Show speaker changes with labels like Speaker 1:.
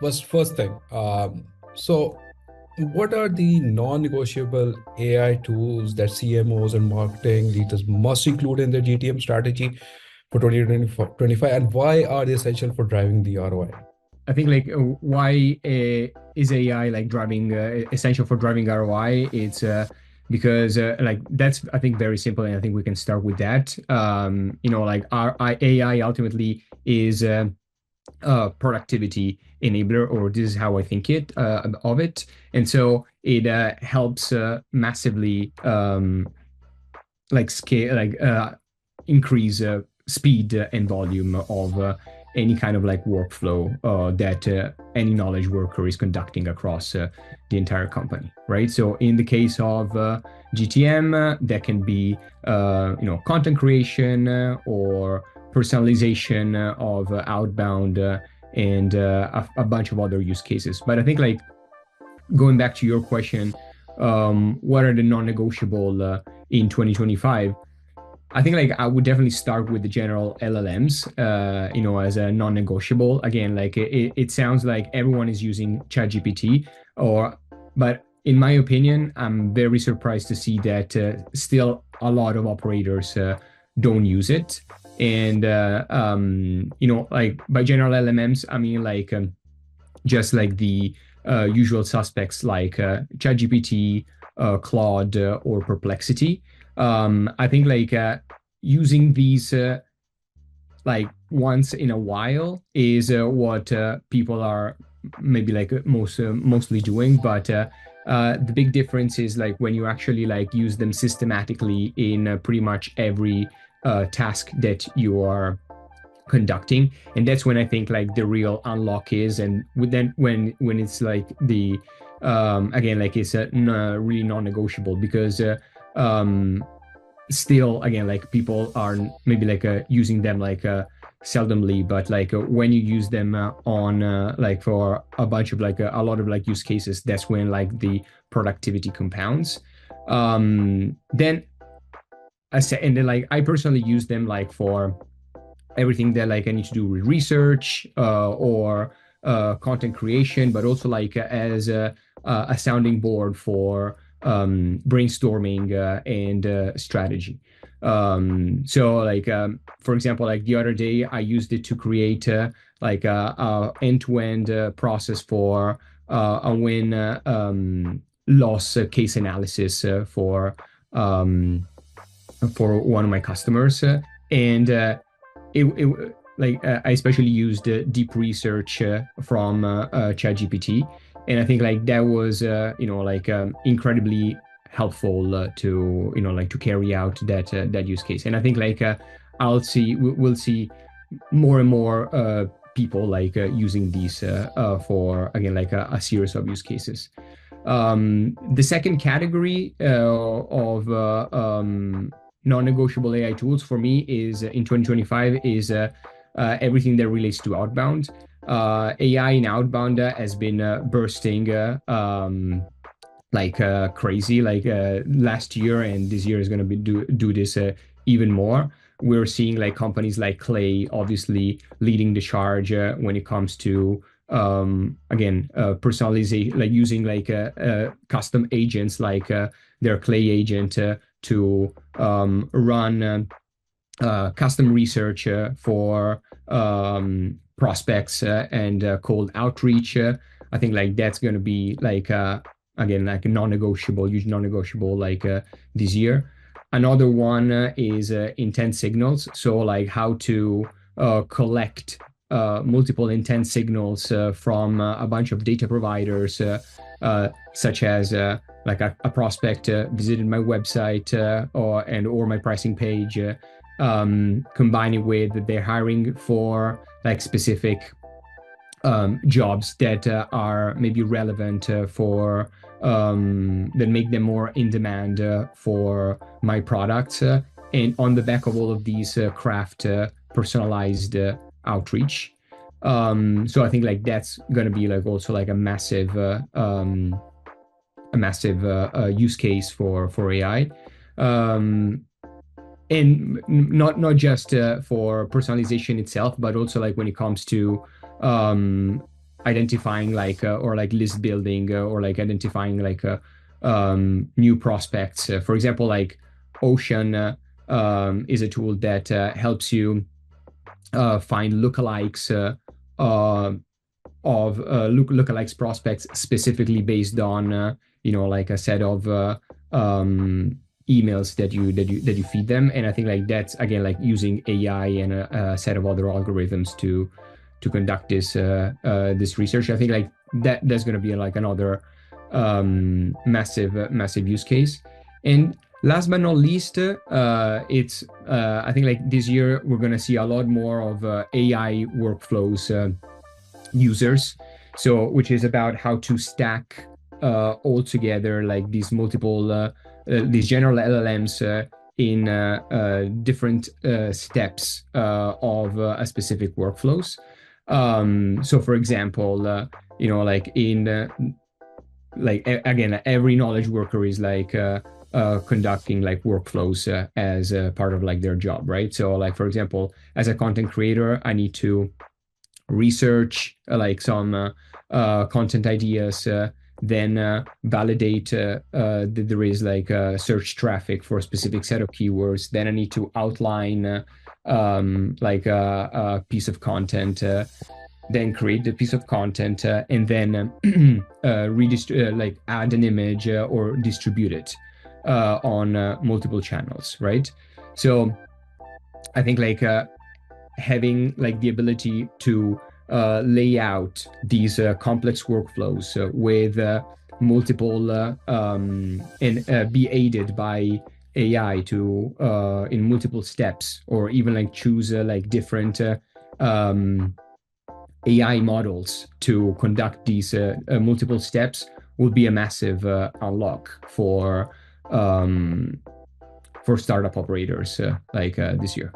Speaker 1: first thing. So what are the non-negotiable AI tools that CMOs and marketing leaders must include in their GTM strategy for 2025, and why are they essential for driving the ROI?
Speaker 2: I think like why is AI like driving essential for driving ROI? It's because like that's I think very simple, and I think we can start with that. Like our AI ultimately is productivity enabler, or this is how I think it of it, and so it helps massively like scale increase speed and volume of any kind of like workflow that any knowledge worker is conducting across the entire company, right? So in the case of GTM, that can be content creation or personalization of outbound and a bunch of other use cases. But I think like going back to your question, what are the non-negotiable in 2025? I think like I would definitely start with the general LLMs, as a non-negotiable. Again, like it sounds like everyone is using ChatGPT, but in my opinion, I'm very surprised to see that still a lot of operators don't use it. And like by general LLMs, I mean like just like the usual suspects like ChatGPT, Claude, or Perplexity. I think like using these like once in a while is what people are maybe like mostly doing, but the big difference is like when you actually like use them systematically in pretty much every task that you are conducting, and that's when I think like the real unlock is. And then when it's like the again like it's really non-negotiable, because still again like people are maybe like using them like seldomly, but like when you use them on like for a bunch of like a lot of like use cases, that's when like the productivity compounds. Then I say, and then like I personally use them like for everything that like I need to do with research or content creation, but also like as a sounding board for brainstorming and strategy. So like for example, like the other day I used it to create like a end-to-end process for a win loss case analysis for one of my customers, and it like I especially used deep research from ChatGPT, and I think like that was like incredibly helpful to like to carry out that use case. And I think like we'll see more and more people like using these for again like a series of use cases. The second category of non-negotiable AI tools for me is in 2025 is everything that relates to outbound. AI in outbound has been bursting like crazy. Like last year and this year is going to be do this even more. We're seeing like companies like Clay obviously leading the charge when it comes to again personalization, like using like custom agents like their Clay agent to run custom research for prospects and cold outreach. I think like that's going to be like again like non-negotiable, huge non-negotiable like this year. Another one is intent signals. So like how to collect multiple intent signals from a bunch of data providers, such as like a prospect visited my website or my pricing page, combining with they're hiring for like specific jobs that are maybe relevant for that make them more in demand for my products, and on the back of all of these craft personalized outreach. So I think like that's gonna be like also like a massive use case for AI. And not just for personalization itself, but also like when it comes to identifying like or like list building or like identifying like new prospects. For example, like Ocean is a tool that helps you find lookalikes uh, of lookalikes prospects specifically based on like a set of emails that you feed them. And I think like that's again like using AI and a set of other algorithms to conduct this research. I think like that's going to be like another massive use case. And last but not least, it's I think like this year we're going to see a lot more of AI workflows users. So, which is about how to stack all together like these multiple, these general LLMs in different steps of a specific workflows. So, for example, like in again, every knowledge worker is like conducting like workflows as part of like their job, right? So, like for example, as a content creator, I need to research like some content ideas, then validate that there is like search traffic for a specific set of keywords. Then I need to outline like a piece of content, then create the piece of content, and then like add an image or distribute it on multiple channels, right? So I think like having like the ability to lay out these complex workflows with multiple and be aided by AI to in multiple steps, or even like choose like different AI models to conduct these multiple steps will be a massive unlock for startup operators this year.